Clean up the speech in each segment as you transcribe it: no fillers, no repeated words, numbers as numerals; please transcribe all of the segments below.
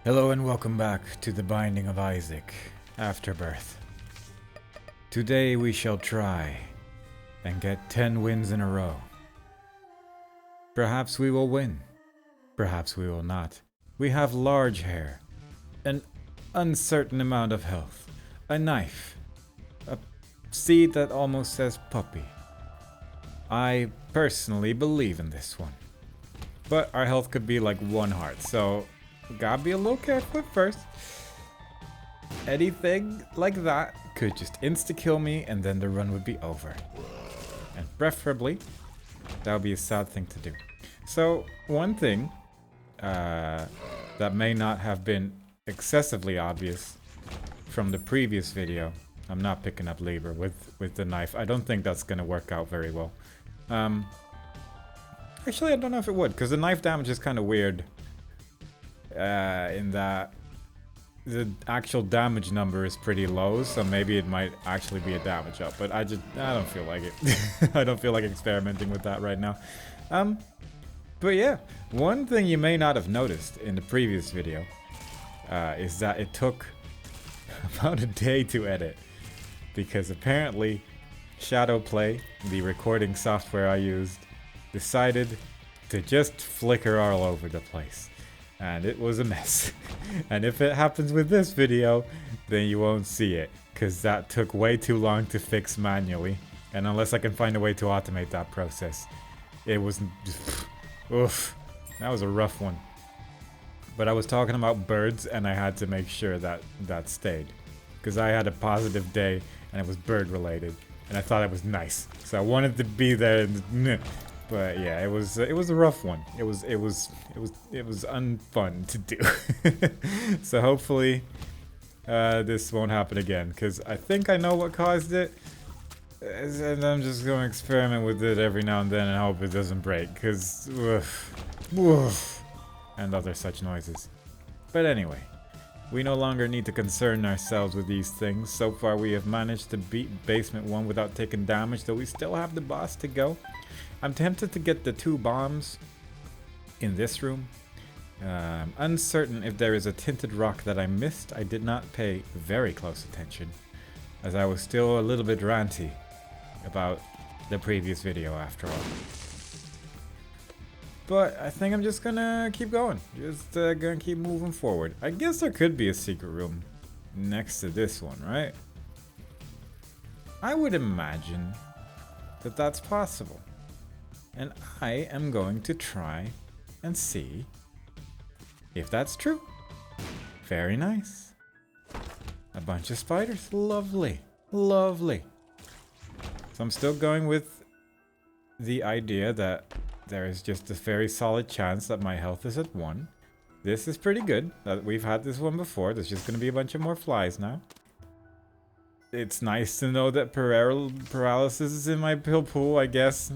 Hello and welcome back to the Binding of Isaac, Afterbirth. Today we shall try and get 10 wins in a row. Perhaps we will win, perhaps we will not. We have large hair, an uncertain amount of health, a knife, a seed that almost says puppy. I personally believe in this one, but our health could be like 1 heart, so gotta be a little careful at first. Anything like that could just insta-kill me and then the run would be over. And preferably, that would be a sad thing to do. So, one thing that may not have been excessively obvious from the previous video. I'm not picking up Libra with the knife. I don't think that's gonna work out very well. Actually, I don't know if it would, because the knife damage is kind of weird. In that the actual damage number is pretty low, so maybe it might actually be a damage up, but I don't feel like it. I don't feel like experimenting with that right now. But yeah, one thing you may not have noticed in the previous video is that it took about a day to edit, because apparently Shadowplay, the recording software I used, decided to just flicker all over the place. And it was a mess. And if it happens with this video, then you won't see it, because that took way too long to fix manually. And unless I can find a way to automate that process, it was... oof. That was a rough one. But I was talking about birds, and I had to make sure that that stayed. Because I had a positive day, and it was bird related. And I thought it was nice. So I wanted to be there and... But yeah, it was a rough one. It was unfun to do. So hopefully this won't happen again, because I think I know what caused it, and I'm just going to experiment with it every now and then and hope it doesn't break, because woof, and other such noises. But anyway, we no longer need to concern ourselves with these things. So far we have managed to beat Basement 1 without taking damage, though we still have the boss to go. I'm tempted to get the 2 bombs in this room. Uncertain if there is a tinted rock that I missed. I did not pay very close attention, as I was still a little bit ranty about the previous video after all. But I think I'm just gonna keep going. Just gonna keep moving forward. I guess there could be a secret room next to this one, right? I would imagine that that's possible. And I am going to try and see if that's true. Very nice. A bunch of spiders. Lovely. Lovely. So I'm still going with the idea that there is just a very solid chance that my health is at 1. This is pretty good. We've had this one before. There's just going to be a bunch of more flies now. It's nice to know that paralysis is in my pill pool, I guess.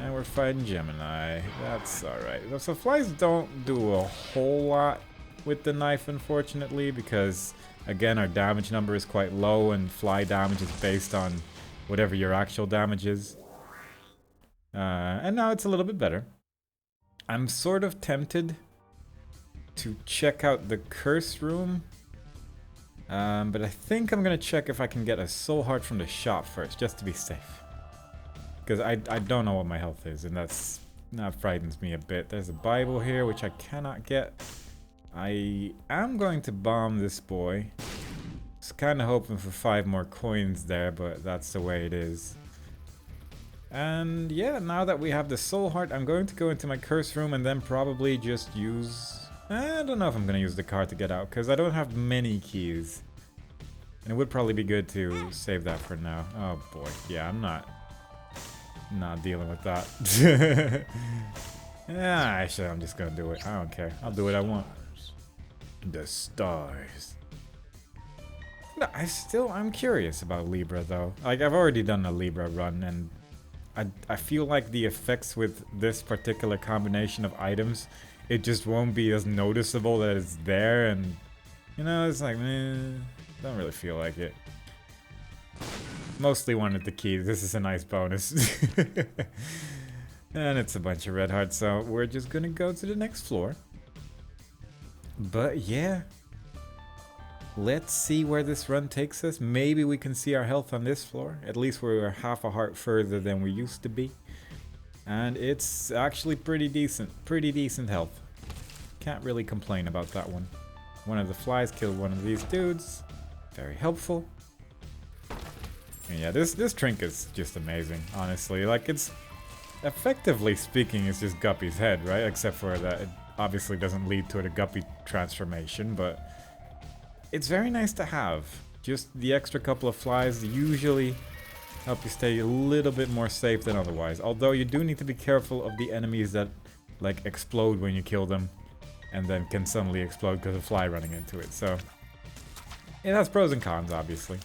And we're fighting Gemini. That's alright. So flies don't do a whole lot with the knife, unfortunately, because, again, our damage number is quite low, and fly damage is based on whatever your actual damage is. And now it's a little bit better. I'm sort of tempted to check out the curse room. But I think I'm going to check if I can get a soul heart from the shop first, just to be safe. Because I don't know what my health is, and that frightens me a bit. There's a Bible here, which I cannot get. I am going to bomb this boy. Just kind of hoping for 5 more coins there, but that's the way it is. And yeah, now that we have the soul heart, I'm going to go into my curse room and then probably just use... I don't know if I'm going to use the card to get out, because I don't have many keys. And it would probably be good to save that for now. Oh boy, yeah, I'm not dealing with that. Yeah, actually, I'm just gonna do it. I don't care. I'll do what I want. The stars. No, I'm curious about Libra, though. Like, I've already done a Libra run, and I feel like the effects with this particular combination of items, it just won't be as noticeable that it's there, and, you know, it's like, don't really feel like it. Mostly wanted the keys. This is a nice bonus. And it's a bunch of red hearts, so we're just gonna go to the next floor. But yeah, let's see where this run takes us. Maybe we can see our health on this floor. At least we're half a heart further than we used to be. And it's actually pretty decent health. Can't really complain about that one. One of the flies killed one of these dudes. Very helpful. And yeah, this trinket's just amazing, honestly. Like, it's effectively speaking, it's just Guppy's head, right? Except for that it obviously doesn't lead to a Guppy transformation, but it's very nice to have. Just the extra couple of flies usually help you stay a little bit more safe than otherwise. Although you do need to be careful of the enemies that like explode when you kill them and then can suddenly explode because of a fly running into it. So it has pros and cons, obviously.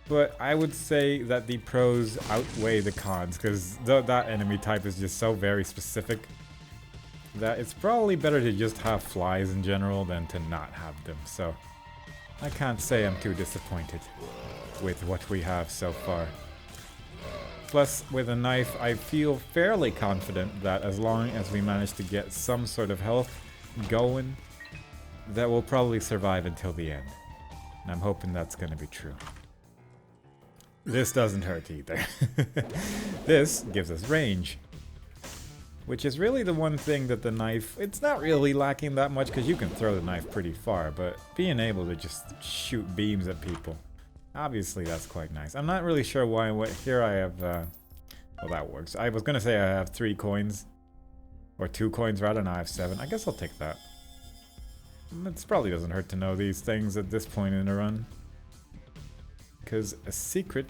But I would say that the pros outweigh the cons because that enemy type is just so very specific that it's probably better to just have flies in general than to not have them. So I can't say I'm too disappointed with what we have so far. Plus, with a knife, I feel fairly confident that as long as we manage to get some sort of health going, that we'll probably survive until the end. And I'm hoping that's going to be true. This doesn't hurt either. This gives us range, which is really the one thing that the knife, it's not really lacking that much because you can throw the knife pretty far, but being able to just shoot beams at people, obviously that's quite nice. I'm not really sure why. Here I have, well, that works. I was gonna say I have 3 coins, or 2 coins rather, now I have 7. I guess I'll take that. It probably doesn't hurt to know these things at this point in the run, because a secret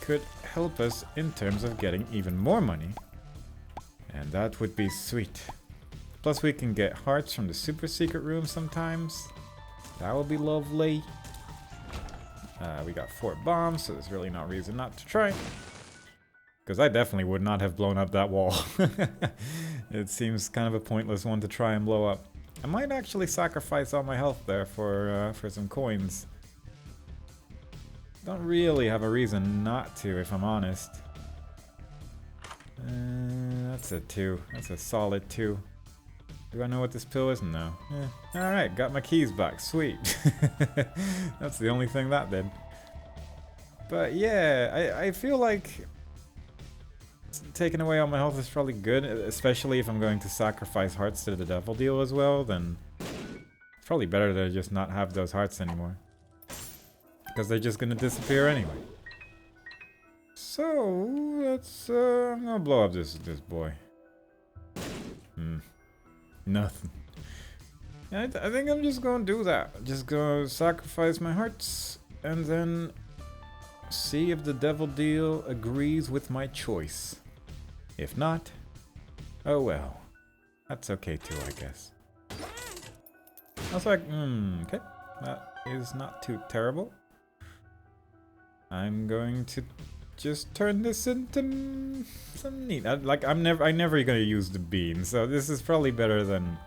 could help us in terms of getting even more money, and that would be sweet. Plus we can get hearts from the super secret room sometimes. That would be lovely. We got 4 bombs, so there's really no reason not to try. Because I definitely would not have blown up that wall. It seems kind of a pointless one to try and blow up. I might actually sacrifice all my health there for some coins. Don't really have a reason not to, if I'm honest. That's a 2. That's a solid 2. Do I know what this pill is? No. Alright, got my keys back. Sweet. That's the only thing that did. But yeah, I feel like taking away all my health is probably good, especially if I'm going to sacrifice hearts to the devil deal as well, then it's probably better to just not have those hearts anymore. Because they're just gonna disappear anyway. So, let's, I'm gonna blow up this boy. Nothing. I think I'm just gonna do that. Just gonna sacrifice my hearts, and then see if the devil deal agrees with my choice. If not, oh well. That's okay too, I guess. I was like, okay. That is not too terrible. I'm going to just turn this into some neat. I'm never gonna use the bean, so this is probably better than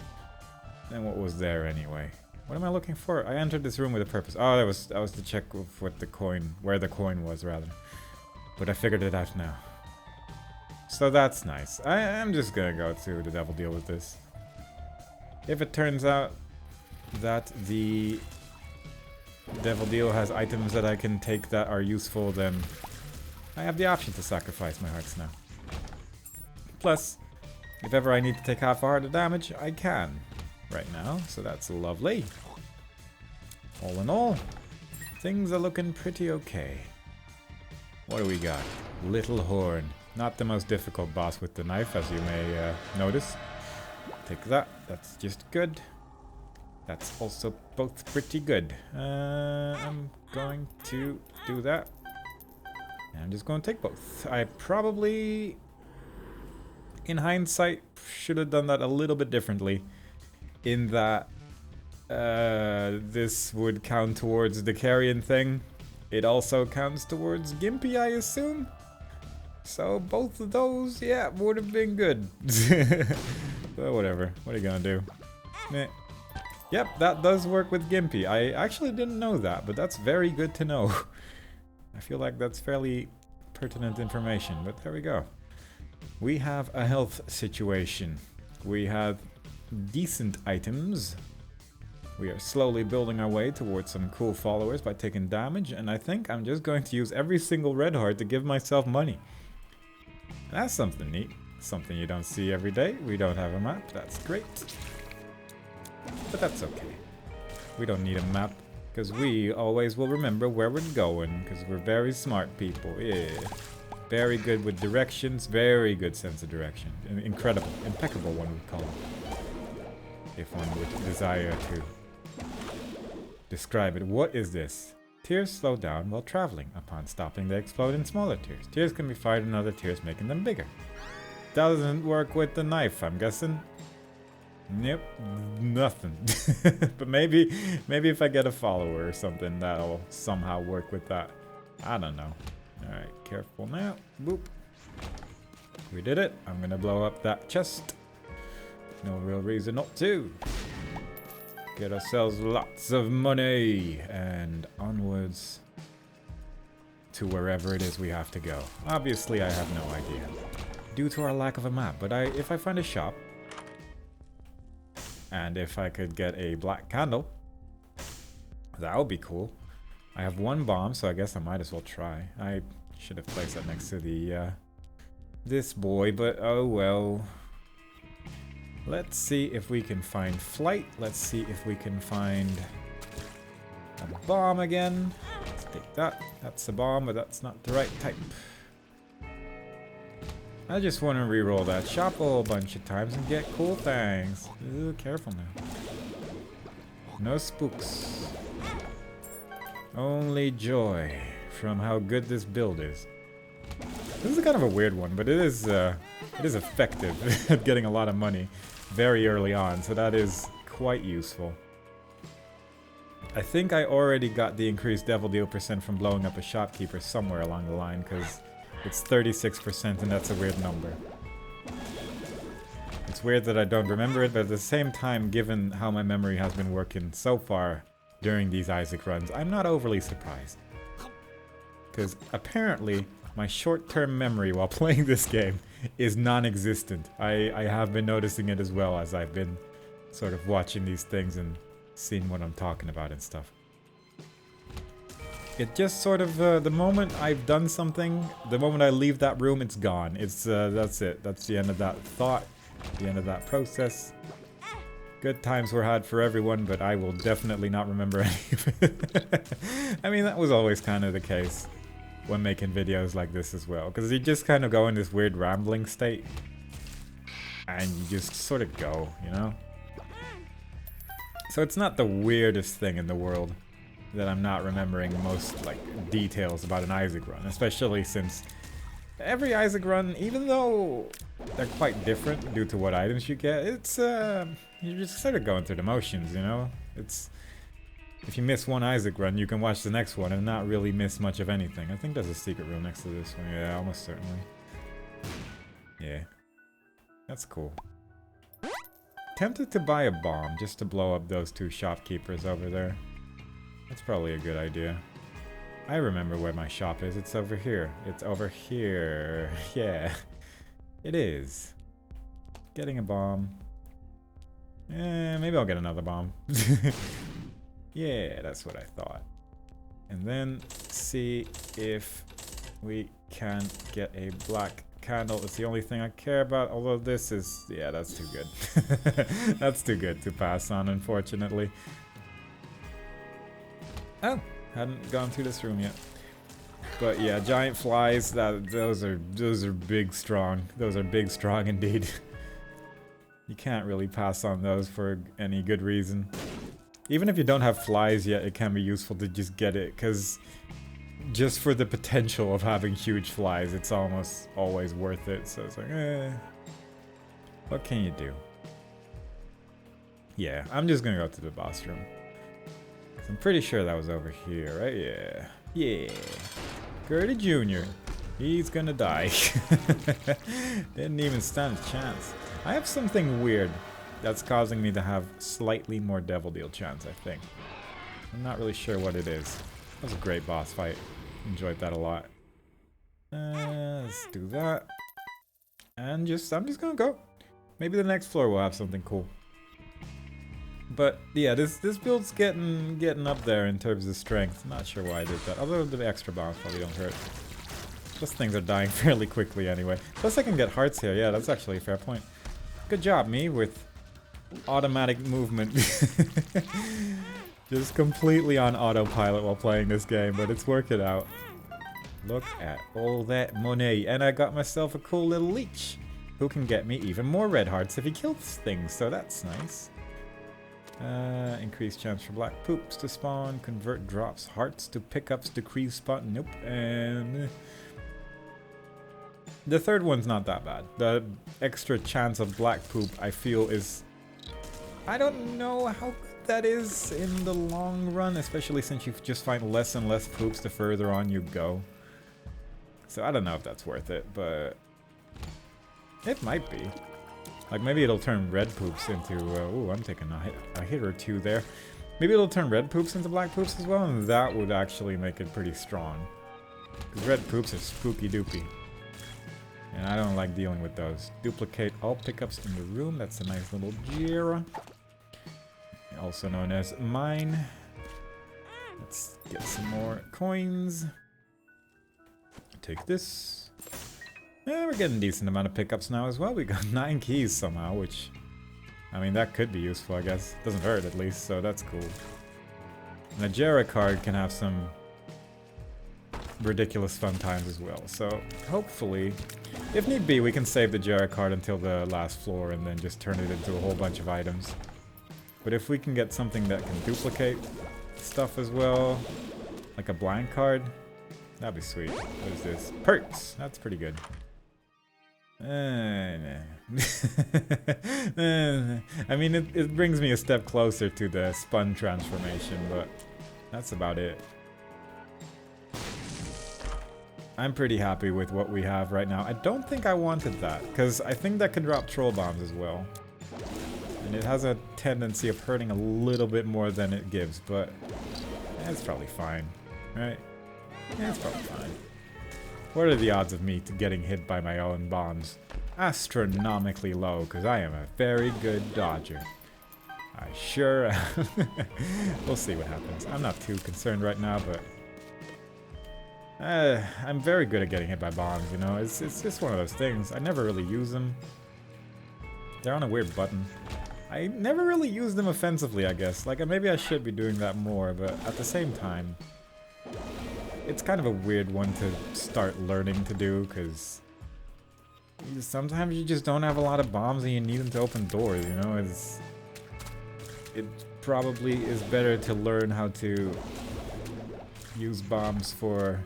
what was there anyway. What am I looking for? I entered this room with a purpose. Oh, that was to check what the coin, where the coin was rather. But I figured it out now. So that's nice. I'm just gonna go to the devil deal with this. If it turns out that the devil deal has items that I can take that are useful, then I have the option to sacrifice my hearts now. Plus, if ever I need to take half a heart of damage, I can right now, so that's lovely. All in all, things are looking pretty okay. What do we got? Little Horn. Not the most difficult boss with the knife, as you may notice. Take that. That's just good. That's also both pretty good. I'm going to do that. And I'm just going to take both. I probably, in hindsight, should have done that a little bit differently. In that this would count towards the carrion thing. It also counts towards Gimpy, I assume. So both of those, yeah, would have been good. But whatever. What are you gonna do? Meh. Yep, that does work with Gimpy. I actually didn't know that, but that's very good to know. I feel like that's fairly pertinent information, but there we go. We have a health situation. We have decent items. We are slowly building our way towards some cool followers by taking damage, and I think I'm just going to use every single red heart to give myself money. And that's something neat. Something you don't see every day. We don't have a map. That's great. But that's okay. We don't need a map, because we always will remember where we're going, because we're very smart people. Yeah. Very good with directions. Very good sense of direction. Incredible. Impeccable, one would call it. If one would desire to describe it. What is this? Tears slow down while traveling. Upon stopping, they explode in smaller tears. Tears can be fired in other tears, making them bigger. Doesn't work with the knife, I'm guessing. Nope, nothing. But maybe if I get a follower or something, that'll somehow work with that. I don't know. Alright, careful now. Boop. We did it. I'm gonna blow up that chest. No real reason not to. Get ourselves lots of money and onwards to wherever it is we have to go. Obviously, I have no idea due to our lack of a map, but if I find a shop and if I could get a black candle, that would be cool. I have one bomb, so I guess I might as well try. I should have placed that next to the this boy, but oh well. Let's see if we can find flight. Let's see if we can find a bomb again. Let's take that. That's a bomb, but that's not the right type. I just want to reroll that shop a whole bunch of times and get cool things. Ooh, careful now. No spooks. Only joy from how good this build is. This is kind of a weird one, but it is effective at getting a lot of money very early on, so that is quite useful. I think I already got the increased devil deal percent from blowing up a shopkeeper somewhere along the line, because it's 36% and that's a weird number. It's weird that I don't remember it, but at the same time, given how my memory has been working so far during these Isaac runs, I'm not overly surprised. Because apparently, my short-term memory while playing this game is non-existent. I have been noticing it as well as I've been sort of watching these things and seeing what I'm talking about and stuff. It just sort of, the moment I've done something, the moment I leave that room, it's gone. It's, that's it. That's the end of that thought, the end of that process. Good times were had for everyone, but I will definitely not remember any of it. I mean, that was always kind of the case when making videos like this as well, because you just kind of go in this weird rambling state and you just sort of go, you know? So it's not the weirdest thing in the world that I'm not remembering most like details about an Isaac run, especially since every Isaac run, even though they're quite different due to what items you get, it's you're just sort of going through the motions, you know? It's if you miss one Isaac run, you can watch the next one and not really miss much of anything. I think there's a secret room next to this one. Yeah, almost certainly. Yeah. That's cool. Tempted to buy a bomb just to blow up those two shopkeepers over there. That's probably a good idea. I remember where my shop is. It's over here. It's over here. Yeah. It is. Getting a bomb. Maybe I'll get another bomb. Yeah, that's what I thought. And then see if we can get a black candle. It's the only thing I care about, although this is... yeah, that's too good. That's too good to pass on, unfortunately. Oh, hadn't gone through this room yet. But yeah, giant flies, those are big strong. Those are big strong indeed. You can't really pass on those for any good reason. Even if you don't have flies yet, it can be useful to just get it, because just for the potential of having huge flies, it's almost always worth it. So it's like, what can you do? Yeah, I'm just gonna go to the boss room. I'm pretty sure that was over here, right? Yeah. Yeah. Gertie Jr. He's gonna die. Didn't even stand a chance. I have something weird that's causing me to have slightly more devil deal chance, I think. I'm not really sure what it is. That was a great boss fight. Enjoyed that a lot. Let's do that. And I'm just gonna go. Maybe the next floor will have something cool. But yeah, this build's getting up there in terms of strength. Not sure why I did that. Although the extra bombs probably don't hurt. Those things are dying fairly quickly anyway. Plus I can get hearts here. Yeah, that's actually a fair point. Good job, me, with automatic movement. Just completely on autopilot while playing this game, but it's working out. Look at all that money. And I got myself a cool little leech who can get me even more red hearts if he kills things, so that's nice. Increased chance for black poops to spawn. Convert drops hearts to pickups. Decrease spot. Nope. And the third one's not that bad. The extra chance of black poop, I feel, is... I don't know how good that is in the long run, especially since you just find less and less poops the further on you go. So I don't know if that's worth it, but it might be. Like, maybe it'll turn red poops into... ooh, I'm taking a hit or two there. Maybe it'll turn red poops into black poops as well, and that would actually make it pretty strong. Because red poops are spooky doopy. And I don't like dealing with those. Duplicate all pickups in the room. That's a nice little Jira. Also known as mine. Let's get some more coins. Take this. Yeah, we're getting a decent amount of pickups now as well. We got 9 keys somehow, which... I mean, that could be useful, I guess. Doesn't hurt, at least, so that's cool. And a Jira card can have some ridiculous fun times as well. So, hopefully, if need be, we can save the Jira card until the last floor and then just turn it into a whole bunch of items. But if we can get something that can duplicate stuff as well, like a blank card, that'd be sweet. What is this? Perks! That's pretty good. I mean, it brings me a step closer to the spun transformation, but that's about it. I'm pretty happy with what we have right now. I don't think I wanted that, because I think that could drop troll bombs as well. And it has a tendency of hurting a little bit more than it gives, but it's probably fine, right? Yeah, it's probably fine. What are the odds of me getting hit by my own bombs? Astronomically low, because I am a very good dodger. I sure am. We'll see what happens. I'm not too concerned right now, but... I'm very good at getting hit by bombs, you know? It's just one of those things. I never really use them. They're on a weird button. I never really use them offensively, I guess. Like, maybe I should be doing that more, but at the same time... It's kind of a weird one to start learning to do, because... sometimes you just don't have a lot of bombs and you need them to open doors, you know? It probably is better to learn how to use bombs for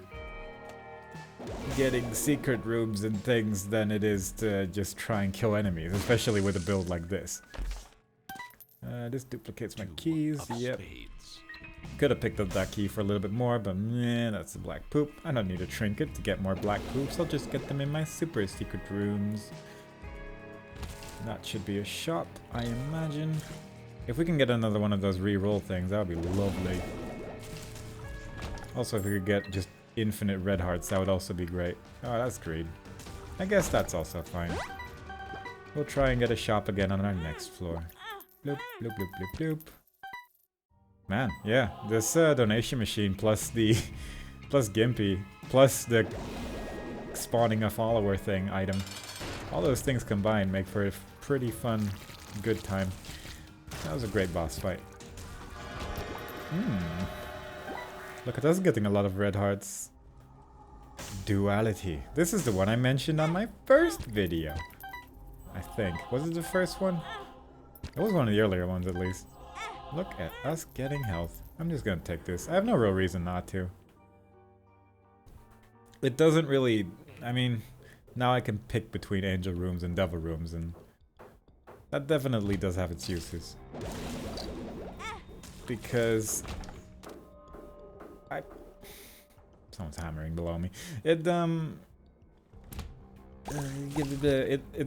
getting secret rooms and things than it is to just try and kill enemies, especially with a build like this. This duplicates my keys, yep. Could have picked up that key for a little bit more, but meh, that's a black poop. I don't need a trinket to get more black poops, I'll just get them in my super secret rooms. That should be a shop, I imagine. If we can get another one of those re-roll things, that would be lovely. Also, if we could get just infinite red hearts, that would also be great. Oh, that's greed. I guess that's also fine. We'll try and get a shop again on our next floor. Bloop, bloop, bloop, bloop, bloop. Man, yeah, this donation machine plus the... plus Gimpy, plus the spawning a follower thing item. All those things combined make for a pretty fun, good time. That was a great boss fight. Look at us getting a lot of red hearts. Duality. This is the one I mentioned on my first video. I think. Was it the first one? It was one of the earlier ones at least. Look at us getting health. I'm just gonna take this. I have no real reason not to. It doesn't really... I mean, now I can pick between angel rooms and devil rooms, and that definitely does have its uses. Because... Someone's hammering below me. It's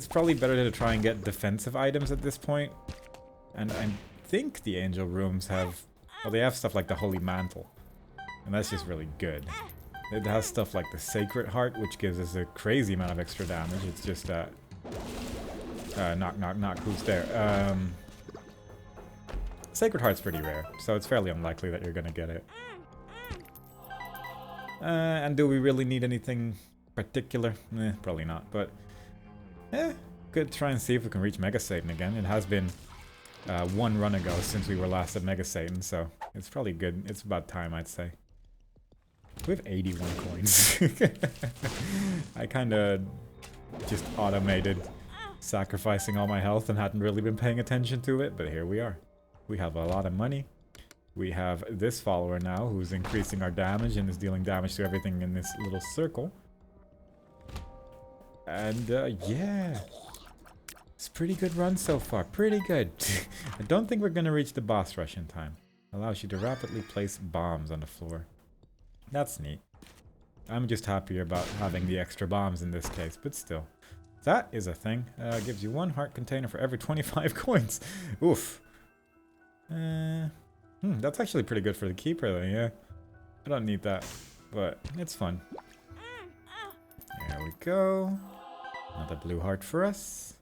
probably better to try and get defensive items at this point. And I think the angel rooms have... Well, they have stuff like the Holy Mantle. And that's just really good. It has stuff like the Sacred Heart, which gives us a crazy amount of extra damage. It's just that... knock, knock, knock. Who's there? Sacred Heart's pretty rare, so it's fairly unlikely that you're gonna get it. And do we really need anything particular? Probably not, but could try and see if we can reach Mega Satan again. It has been one run ago since we were last at Mega Satan, so it's probably good. It's about time, I'd say. We have 81 coins. I kind of just automated sacrificing all my health and hadn't really been paying attention to it, but here we are. We have a lot of money. We have this follower now who's increasing our damage and is dealing damage to everything in this little circle. And yeah, it's a pretty good run so far. Pretty good. I don't think we're going to reach the boss rush in time. Allows you to rapidly place bombs on the floor. That's neat. I'm just happier about having the extra bombs in this case, but still. That is a thing. Gives you 1 heart container for every 25 coins. Oof. That's actually pretty good for the keeper though, yeah. I don't need that, but it's fun. There we go. Another blue heart for us.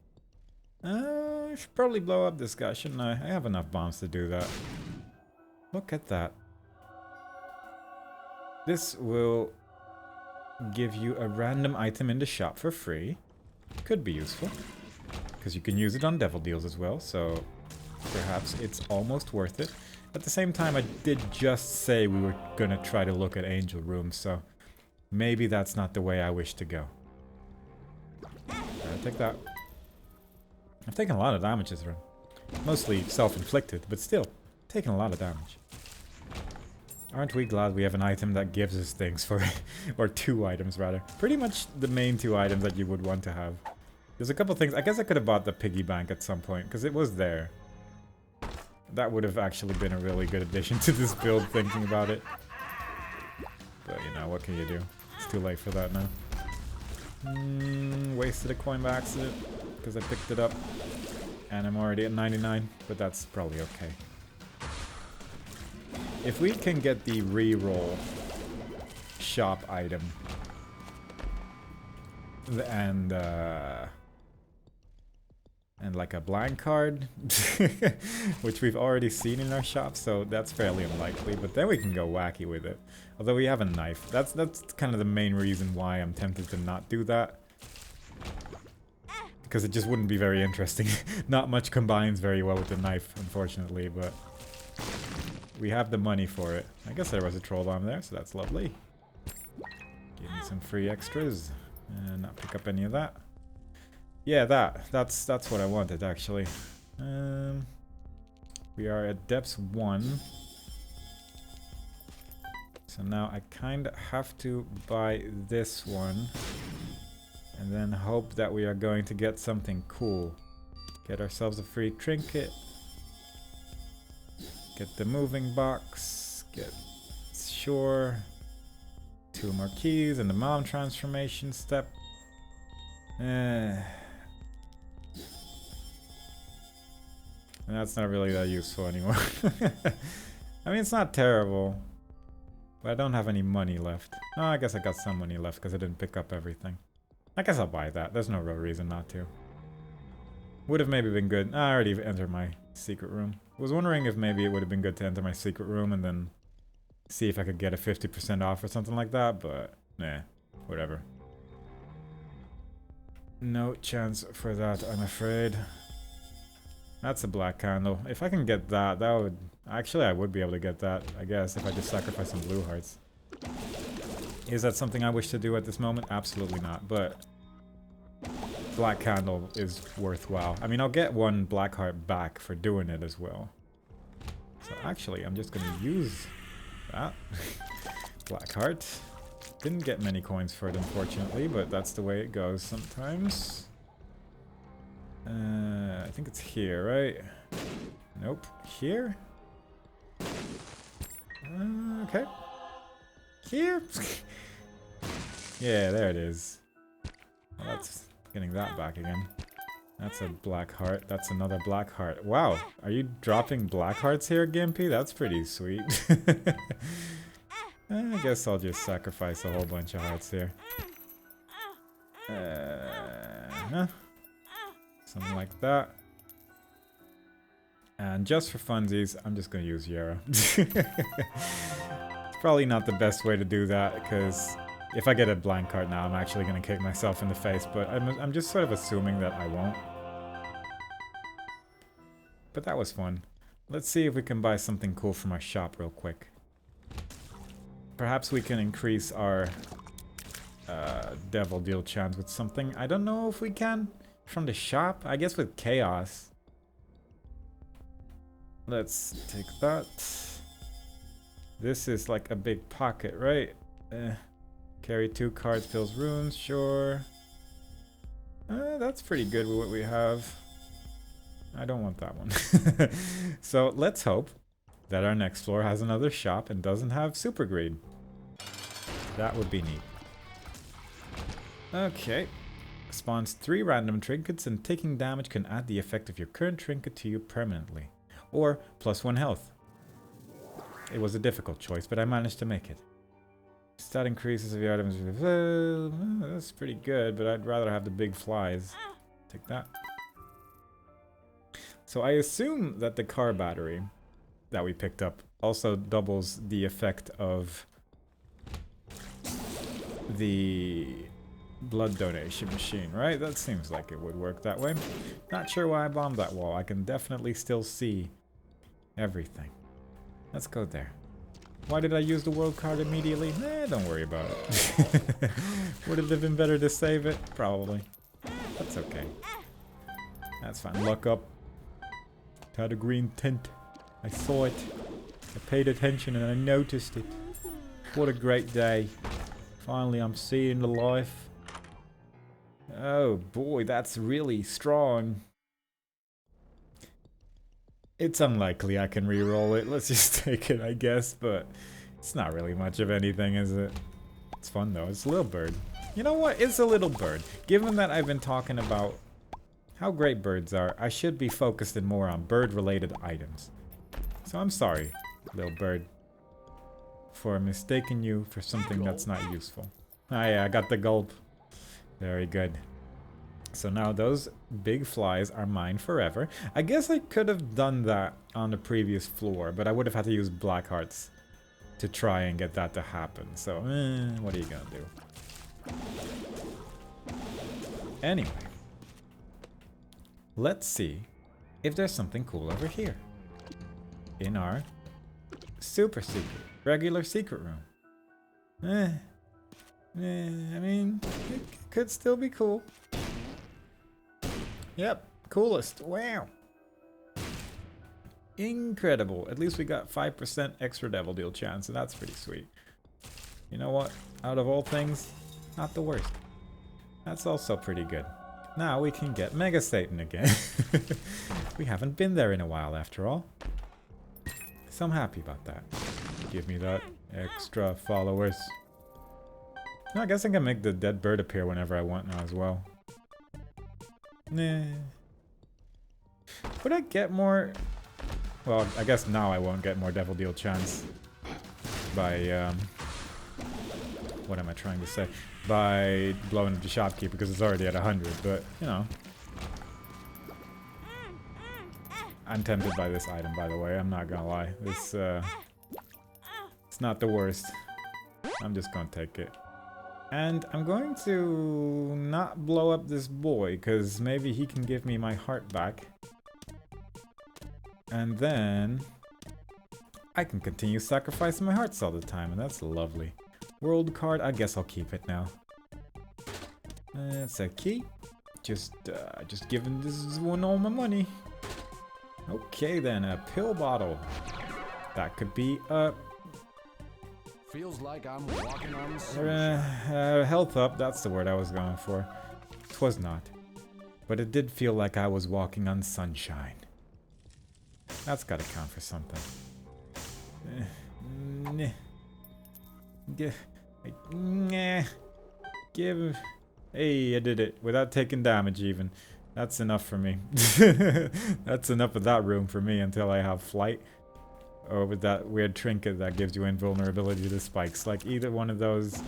I should probably blow up this guy, shouldn't I? I have enough bombs to do that. Look at that. This will give you a random item in the shop for free. Could be useful, because you can use it on devil deals as well, so perhaps it's almost worth it. At the same time, I did just say we were gonna try to look at angel rooms, so maybe that's not the way I wish to go. I'll take that. I've taken a lot of damage this run. Mostly self-inflicted, but still, taking a lot of damage. Aren't we glad we have an item that gives us things for... or 2 items, rather. Pretty much the main 2 items that you would want to have. There's a couple things... I guess I could have bought the piggy bank at some point, because it was there. That would have actually been a really good addition to this build, thinking about it. But, you know, what can you do? It's too late for that now. Wasted a coin by accident, because I picked it up. And I'm already at 99, but that's probably okay. If we can get the reroll shop item and like a blank card, which we've already seen in our shop, so that's fairly unlikely, but then we can go wacky with it. Although we have a knife. That's kind of the main reason why I'm tempted to not do that. Because it just wouldn't be very interesting. Not much combines very well with the knife, unfortunately, but we have the money for it. I guess there was a troll bomb there, so that's lovely. Give me some free extras and not pick up any of that. Yeah, that's what I wanted actually. We are at depths 1. So now I kind of have to buy this one and then hope that we are going to get something cool. Get ourselves a free trinket. Get the moving box, get sure, 2 more keys, and the mom transformation step. And that's not really that useful anymore. I mean, it's not terrible, but I don't have any money left. Oh, I guess I got some money left because I didn't pick up everything. I guess I'll buy that. There's no real reason not to. Would have maybe been good. I already entered my secret room. Was wondering if maybe it would have been good to enter my secret room and then see if I could get a 50% off or something like that, but nah, whatever. No chance for that, I'm afraid. That's a black candle. If I can get that, that would... Actually, I would be able to get that, I guess, if I just sacrifice some blue hearts. Is that something I wish to do at this moment? Absolutely not, but... Black candle is worthwhile. I mean, I'll get 1 black heart back for doing it as well. So actually, I'm just gonna use that. Black heart. Didn't get many coins for it, unfortunately, but that's the way it goes sometimes. I think it's here, right? Nope. Here? Okay. Here? Yeah, there it is. Well, that's getting that back again. That's a black heart. That's another black heart. Wow, are you dropping black hearts here, Gimpy? That's pretty sweet. I guess I'll just sacrifice a whole bunch of hearts here. Something like that. And just for funsies, I'm just gonna use Yarrow. It's probably not the best way to do that, because if I get a blank card now, I'm actually gonna kick myself in the face, but I'm just sort of assuming that I won't. But that was fun. Let's see if we can buy something cool from our shop real quick. Perhaps we can increase our devil deal chance with something. I don't know if we can from the shop. I guess with chaos. Let's take that. This is like a big pocket, right? Carry 2 cards, fills runes, sure. That's pretty good with what we have. I don't want that one. So let's hope that our next floor has another shop and doesn't have super greed. That would be neat. Okay. Spawns 3 random trinkets, and taking damage can add the effect of your current trinket to you permanently. Or +1 health. It was a difficult choice, but I managed to make it. Stat increases of your items. That's pretty good, but I'd rather have the big flies. Take that. So I assume that the car battery that we picked up also doubles the effect of the blood donation machine, right? That seems like it would work that way. Not sure why I bombed that wall. I can definitely still see everything. Let's go there. Why did I use the world card immediately? Don't worry about it. Would it have been better to save it? Probably. That's okay. That's fine. Luck up. Had a green tint. I saw it. I paid attention and I noticed it. What a great day. Finally, I'm seeing the life. Oh boy, that's really strong. It's unlikely I can re-roll it. Let's just take it, I guess, but it's not really much of anything, is it? It's fun though. It's a little bird. You know what? It's a little bird. Given that I've been talking about how great birds are, I should be focused more on bird-related items. So I'm sorry, little bird, for mistaking you for something that's not useful. Ah yeah, I got the gulp. Very good. So now those big flies are mine forever. I guess I could have done that on the previous floor, but I would have had to use black hearts to try and get that to happen. So, what are you gonna do? Anyway. Let's see if there's something cool over here. In our super secret, regular secret room. I mean, it could still be cool. Yep, coolest. Wow. Incredible. At least we got 5% extra devil deal chance, and that's pretty sweet. You know what? Out of all things, not the worst. That's also pretty good. Now we can get Mega Satan again. We haven't been there in a while after all. So I'm happy about that. Give me that extra followers. No, I guess I can make the dead bird appear whenever I want now as well. Nah. Would I get more? Well, I guess now I won't get more devil deal chance by what am I trying to say? By blowing up the shopkeeper because it's already at 100, but you know. I'm tempted by this item, by the way. I'm not gonna lie. This it's not the worst. I'm just gonna take it. And I'm going to not blow up this boy, because maybe he can give me my heart back. And then I can continue sacrificing my hearts all the time, and that's lovely. World card, I guess I'll keep it now. It's a key. Just giving this one all my money. Okay then, a pill bottle. That could be a... Feels like I'm walking on sunshine. Health up, that's the word I was going for. 'Twas not. But it did feel like I was walking on sunshine. That's gotta count for something. Give... Hey, I did it. Without taking damage even. That's enough for me. That's enough of that room for me until I have flight. Or with that weird trinket that gives you invulnerability to spikes. Like either one of those,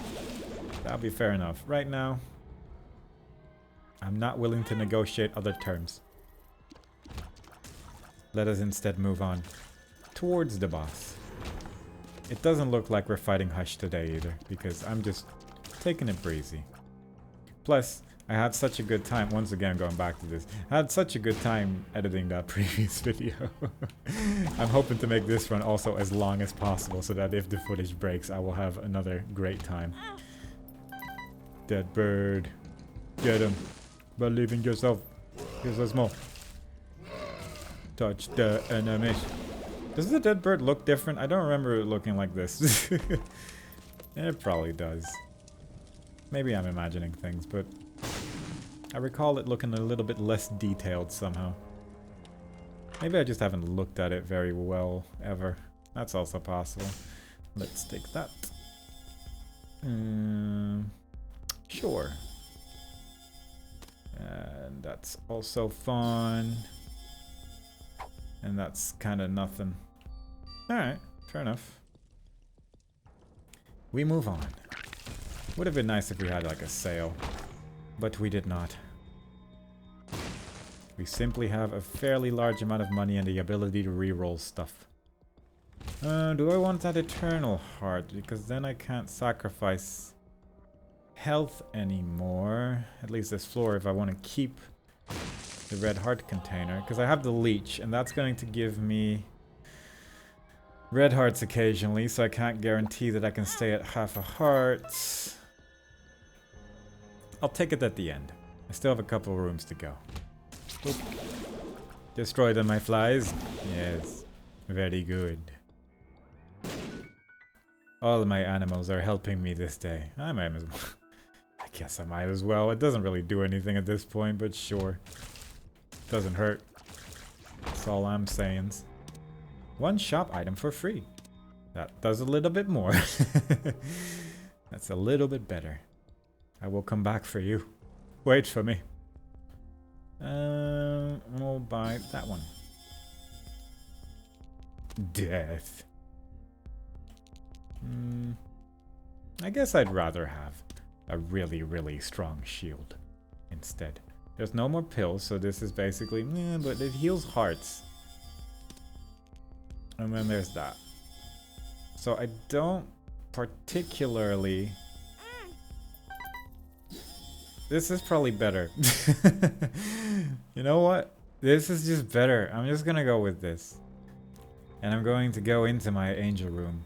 that'll be fair enough. Right now, I'm not willing to negotiate other terms. let us instead move on towards the boss. It doesn't look like we're fighting Hush today either, because I'm just taking it breezy. Plus, I had such a good time, once again going back to this, I had such a good time editing that previous video. I'm hoping to make this run also as long as possible, so that if the footage breaks, I will have another great time. Dead bird. Get him. Believe in yourself. Here's a small. Touch the enemy. Does the dead bird look different? I don't remember it looking like this. It probably does. Maybe I'm imagining things, but I recall it looking a little bit less detailed somehow. Maybe I just haven't looked at it very well ever. That's also possible. Let's take that. Sure. And that's also fun. And that's kind of nothing. Alright, fair enough. We move on. Would have been nice if we had like a sale, but we did not. We simply have a fairly large amount of money and the ability to reroll stuff. Do I want that Eternal Heart? Because then I can't sacrifice health anymore. At least this floor if I want to keep the red heart container. Because I have the leech and that's going to give me red hearts occasionally, so I can't guarantee that I can stay at half a heart. I'll take it at the end. I still have a couple of rooms to go. Oop. Destroy them, my flies. Yes, very good. All of my animals are helping me this day. I might as well. I guess I might as well. It doesn't really do anything at this point, but sure. Doesn't hurt. That's all I'm saying. One shop item for free. That does a little bit more. That's a little bit better. I will come back for you. Wait for me. We'll buy that one. Death. I guess I'd rather have a really, really strong shield instead. There's no more pills, so this is basically, but it heals hearts. And then there's that. So I don't particularly... This is probably better. You know what? This is just better. I'm just gonna go with this. And I'm going to go into my angel room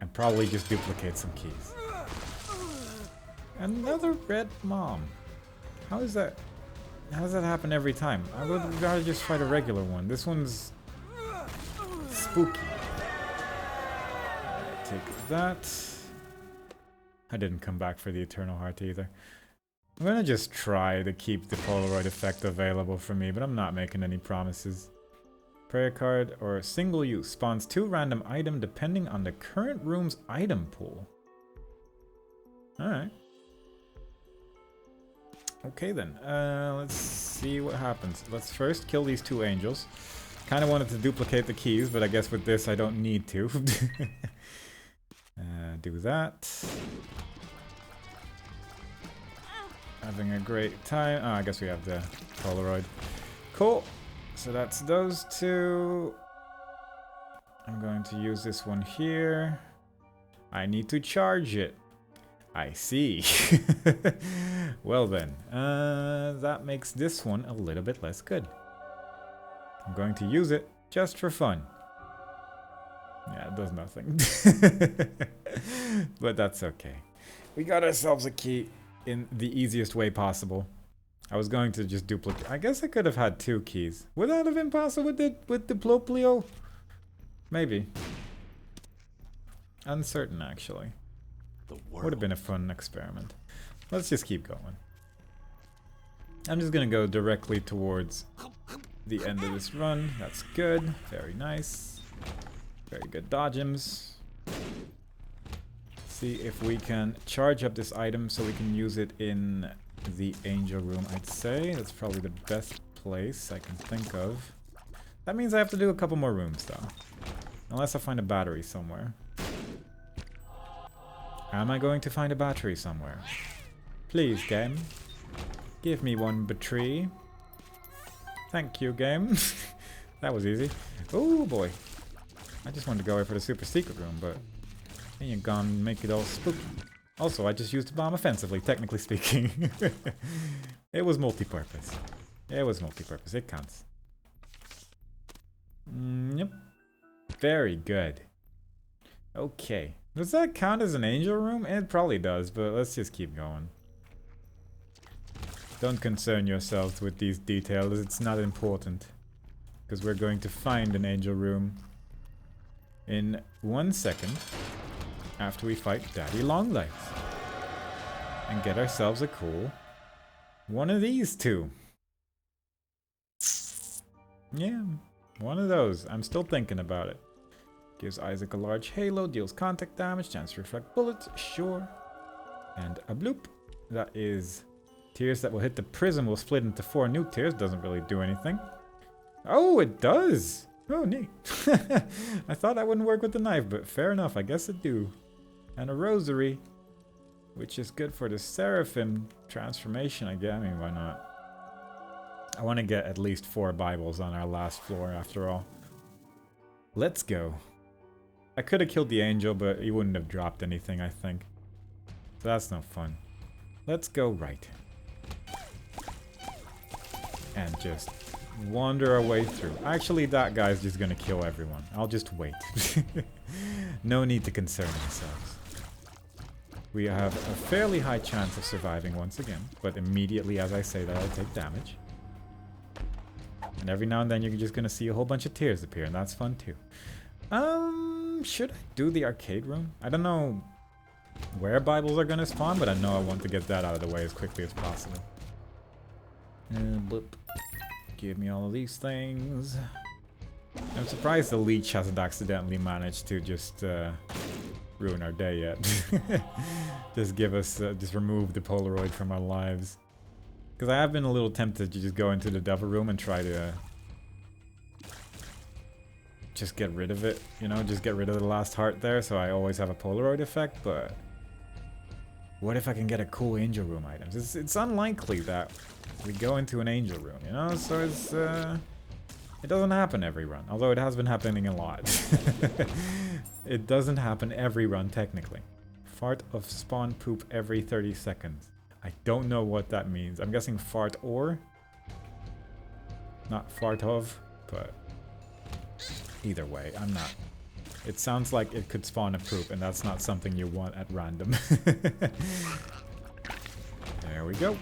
and probably just duplicate some keys. Another red mom. How is that? How does that happen every time? I would rather just fight a regular one. This one's spooky. Take that. I didn't come back for the Eternal Heart either. I'm gonna just try to keep the Polaroid effect available for me, but I'm not making any promises. Prayer card or single use spawns 2 random items depending on the current room's item pool. Alright. Okay then, let's see what happens. Let's first kill these 2 angels. Kind of wanted to duplicate the keys, but I guess with this I don't need to. Do that. Having a great time. Oh, I guess we have the Polaroid. Cool. So that's those 2. I'm going to use this one here. I need to charge it. I see. Well then, that makes this one a little bit less good. I'm going to use it just for fun. Yeah, it does nothing. But that's okay. We got ourselves a key in the easiest way possible. I was going to just duplicate. I guess I could have had 2 keys. Would that have been possible with the Ploplio? Maybe. Uncertain, actually. Would have been a fun experiment. Let's just keep going. I'm just gonna go directly towards the end of this run. That's good. Very nice. Very good dodgems. See if we can charge up this item so we can use it in the angel room, I'd say. That's probably the best place I can think of. That means I have to do a couple more rooms though. Unless I find a battery somewhere. Am I going to find a battery somewhere? Please, game. Give me one battery. Thank you, game. That was easy. Oh boy. I just wanted to go away for the super secret room, but then you're gonna make it all spooky. Also, I just used the bomb offensively, technically speaking. It was multi-purpose. It was multi-purpose. It counts. Yep. Very good. Okay. Does that count as an angel room? It probably does, but let's just keep going. Don't concern yourselves with these details. It's not important. Because we're going to find an angel room in 1 second after we fight Daddy Longlegs. And get ourselves a cool one of these two. Yeah, one of those. I'm still thinking about it. Gives Isaac a large halo, deals contact damage, chance to reflect bullets, sure. And a bloop. That is tears that will hit the prism will split into 4 new tears. Doesn't really do anything. Oh, it does! Oh, neat. I thought that wouldn't work with the knife, but fair enough, I guess it do. And a rosary, which is good for the seraphim transformation, I guess. I mean, why not? I want to get at least 4 Bibles on our last floor, after all. Let's go. I could have killed the angel, but he wouldn't have dropped anything, I think. So that's no fun. Let's go right. And just wander our way through. Actually, that guy's just gonna kill everyone. I'll just wait. No need to concern ourselves. We have a fairly high chance of surviving once again, but immediately as I say that, I'll take damage. And every now and then you're just gonna see a whole bunch of tears appear, and that's fun too. Should I do the arcade room? I don't know where Bibles are gonna spawn, but I know I want to get that out of the way as quickly as possible. Bloop. Give me all of these things. I'm surprised the leech hasn't accidentally managed to just ruin our day yet. Just give us, just remove the Polaroid from our lives. Because I have been a little tempted to just go into the devil room and try to just get rid of it, you know, just get rid of the last heart there, so I always have a Polaroid effect, but what if I can get a cool angel room items? It's unlikely that we go into an angel room, you know, so it's, it doesn't happen every run, although it has been happening a lot. It doesn't happen every run, technically. Fart of spawn poop every 30 seconds. I don't know what that means. I'm guessing fart or? Not fart of, but either way, I'm not. It sounds like it could spawn a poop, and that's not something you want at random. There we go.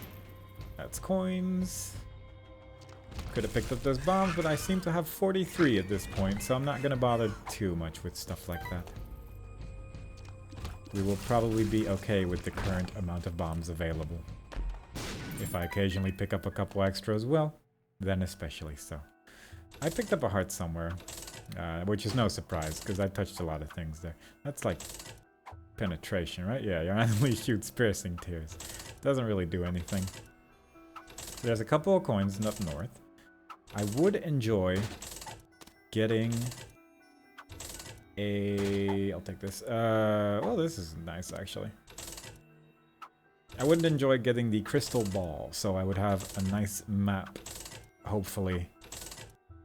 That's coins. Could have picked up those bombs, but I seem to have 43 at this point, so I'm not going to bother too much with stuff like that. We will probably be okay with the current amount of bombs available. If I occasionally pick up a couple extra as well, then especially so. I picked up a heart somewhere, which is no surprise, because I touched a lot of things there. That's like penetration, right? Yeah, your enemy shoots piercing tears. Doesn't really do anything. There's a couple of coins up north. I would enjoy getting a... I'll take this. Well, this is nice, actually. I would enjoy getting the crystal ball, so I would have a nice map, hopefully,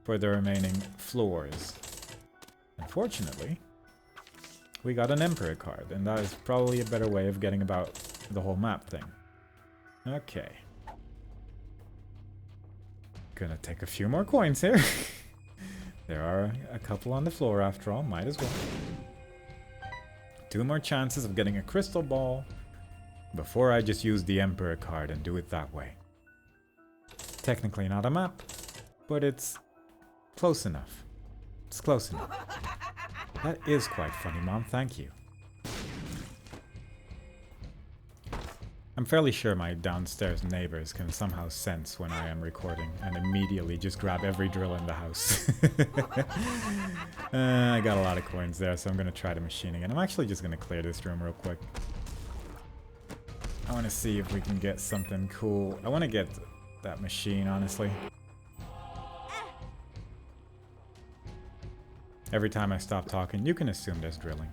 for the remaining floors. Unfortunately, we got an Emperor card, and that is probably a better way of getting about the whole map thing. Okay. Gonna take a few more coins here. There are a couple on the floor after all, might as well. 2 more chances of getting a crystal ball before I just use the Emperor card and do it that way. Technically not a map, but it's close enough. It's close enough. That is quite funny, Mom, thank you. I'm fairly sure my downstairs neighbors can somehow sense when I am recording and immediately just grab every drill in the house. I got a lot of coins there, so I'm going to try the machine again. I'm actually just going to clear this room real quick. I want to see if we can get something cool. I want to get that machine, honestly. Every time I stop talking, you can assume there's drilling.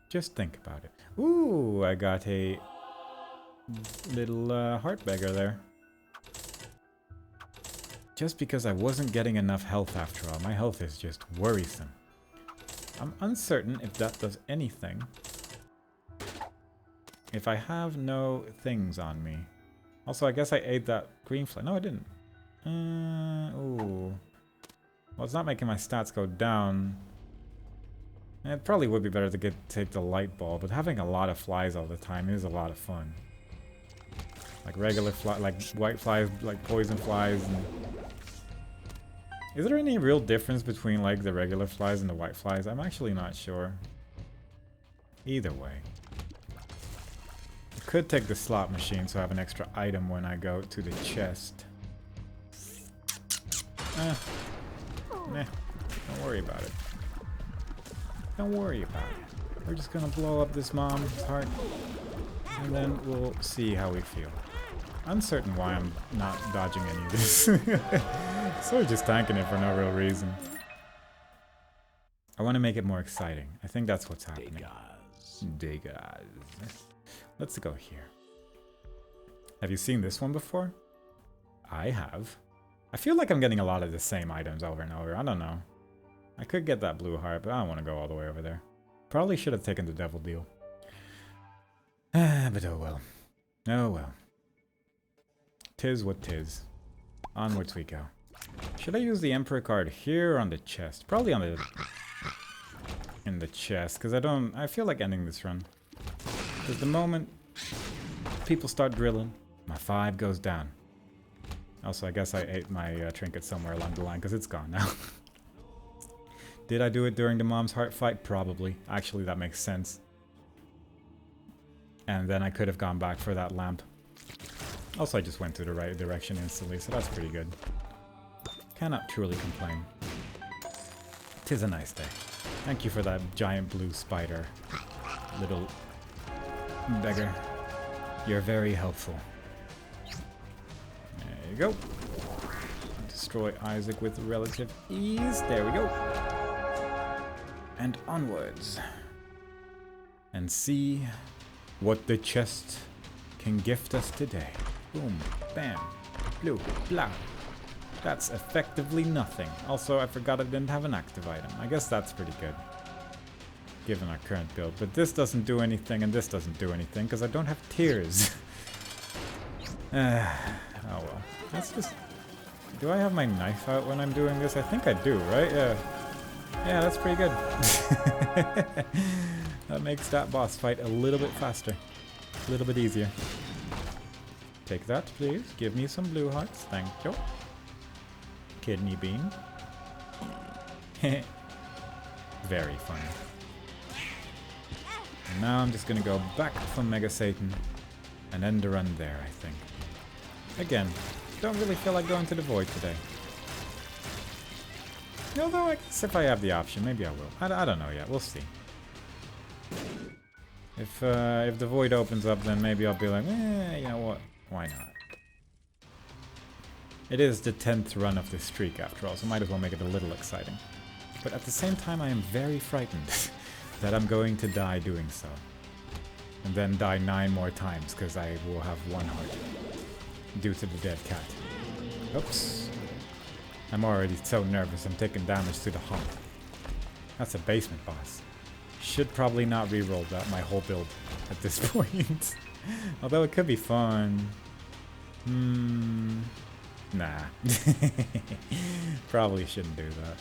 Just think about it. Ooh, I got a little heart beggar there. Just because I wasn't getting enough health after all. My health is just worrisome. I'm uncertain if that does anything. If I have no things on me. Also, I guess I ate that green fly. No, I didn't. Ooh. Well, it's not making my stats go down. It probably would be better to take the light ball, but having a lot of flies all the time is a lot of fun. Like regular fly, like white flies, like poison flies. And is there any real difference between like the regular flies and the white flies? I'm actually not sure. Either way. I could take the slot machine so I have an extra item when I go to the chest. Nah, don't worry about it. Don't worry about it. We're just gonna blow up this mom's heart, and then we'll see how we feel. Uncertain why I'm not dodging any of this. Sort of just tanking it for no real reason. I want to make it more exciting. I think that's what's happening. Degas. Let's go here. Have you seen this one before? I have. I feel like I'm getting a lot of the same items over and over. I don't know. I could get that blue heart, but I don't want to go all the way over there. Probably should have taken the devil deal. But oh well. Oh well. Tis what tis. Onwards we go. Should I use the Emperor card here or on the chest? Probably on the... in the chest, because I feel like ending this run. Because the moment people start drilling, my 5 goes down. Also, I guess I ate my trinket somewhere along the line, because it's gone now. Did I do it during the mom's heart fight? Probably. Actually, that makes sense. And then I could have gone back for that lamp. Also, I just went to the right direction instantly, so that's pretty good. Cannot truly complain. 'Tis a nice day. Thank you for that giant blue spider, little beggar. You're very helpful. There you go. Destroy Isaac with relative ease. There we go. And onwards. And see what the chest can gift us today. Boom, bam, blue, blah. That's effectively nothing. Also, I forgot I didn't have an active item. I guess that's pretty good, given our current build. But this doesn't do anything, and this doesn't do anything, because I don't have tears. Oh well. That's just... Do I have my knife out when I'm doing this? I think I do, right? Yeah. Yeah, that's pretty good. That makes that boss fight a little bit faster. A little bit easier. Take that, please. Give me some blue hearts. Thank you. Kidney bean. Very funny. And now I'm just gonna go back from Mega Satan and end the run there, I think. Again, don't really feel like going to the void today. Although I guess if I have the option, maybe I will. I don't know yet. We'll see. If the void opens up, then maybe I'll be like, you know what? Why not? It is the 10th run of this streak after all, so might as well make it a little exciting. But at the same time, I am very frightened that I'm going to die doing so. And then die 9 more times, because I will have 1 heart. Due to the dead cat. Oops. I'm already so nervous, I'm taking damage to the hump. That's a basement boss. Should probably not reroll that, my whole build, at this point. Although it could be fun. Nah. Probably shouldn't do that.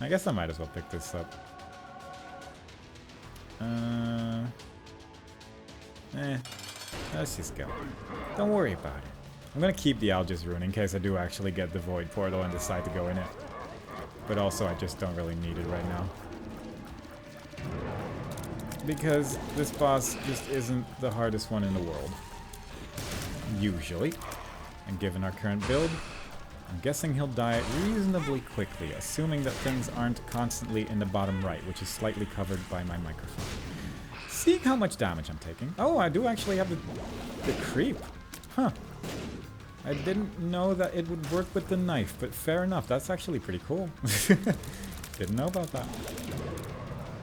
I guess I might as well pick this up. Let's just go. Don't worry about it. I'm gonna keep the Algiz rune in case I do actually get the void portal and decide to go in it. But also I just don't really need it right now. Because this boss just isn't the hardest one in the world. Usually. And given our current build, I'm guessing he'll die reasonably quickly, assuming that things aren't constantly in the bottom right, which is slightly covered by my microphone. Seeing how much damage I'm taking. Oh, I do actually have the creep. Huh. I didn't know that it would work with the knife, but fair enough. That's actually pretty cool. Didn't know about that.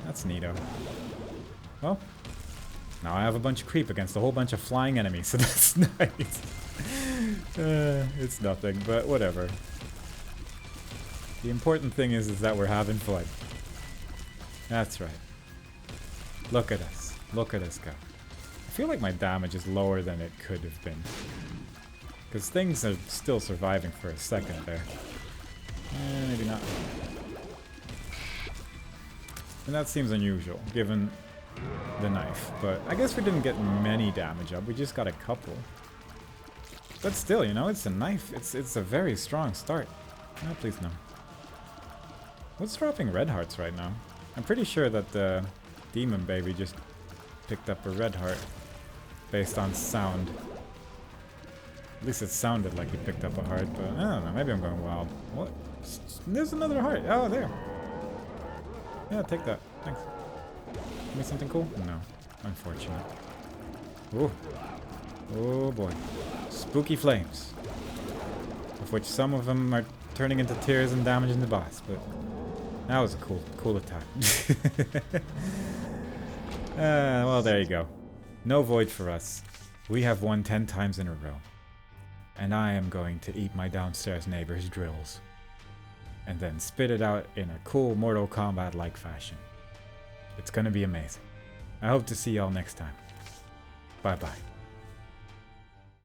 That's neato. Well, now I have a bunch of creep against a whole bunch of flying enemies, so that's nice. It's nothing, but whatever. The important thing is that we're having fun. That's right. Look at us. Look at us go. I feel like my damage is lower than it could have been. Because things are still surviving for a second there. Maybe not. And that seems unusual, given the knife. But I guess we didn't get many damage up. We just got a couple. But still, you know, it's a knife. It's a very strong start. Oh, please no. What's dropping red hearts right now? I'm pretty sure that the demon baby just picked up a red heart based on sound. At least it sounded like he picked up a heart, but I don't know. Maybe I'm going wild. What? There's another heart. Oh, there. Yeah, take that. Thanks. Give me something cool? No. Unfortunate. Ooh. Oh boy. Spooky flames. Of which some of them are turning into tears and damaging the boss, but that was a cool attack. Well, there you go. No void for us. We have won 10 times in a row. And I am going to eat my downstairs neighbor's drills. And then spit it out in a cool Mortal Kombat-like fashion. It's gonna be amazing. I hope to see y'all next time. Bye-bye.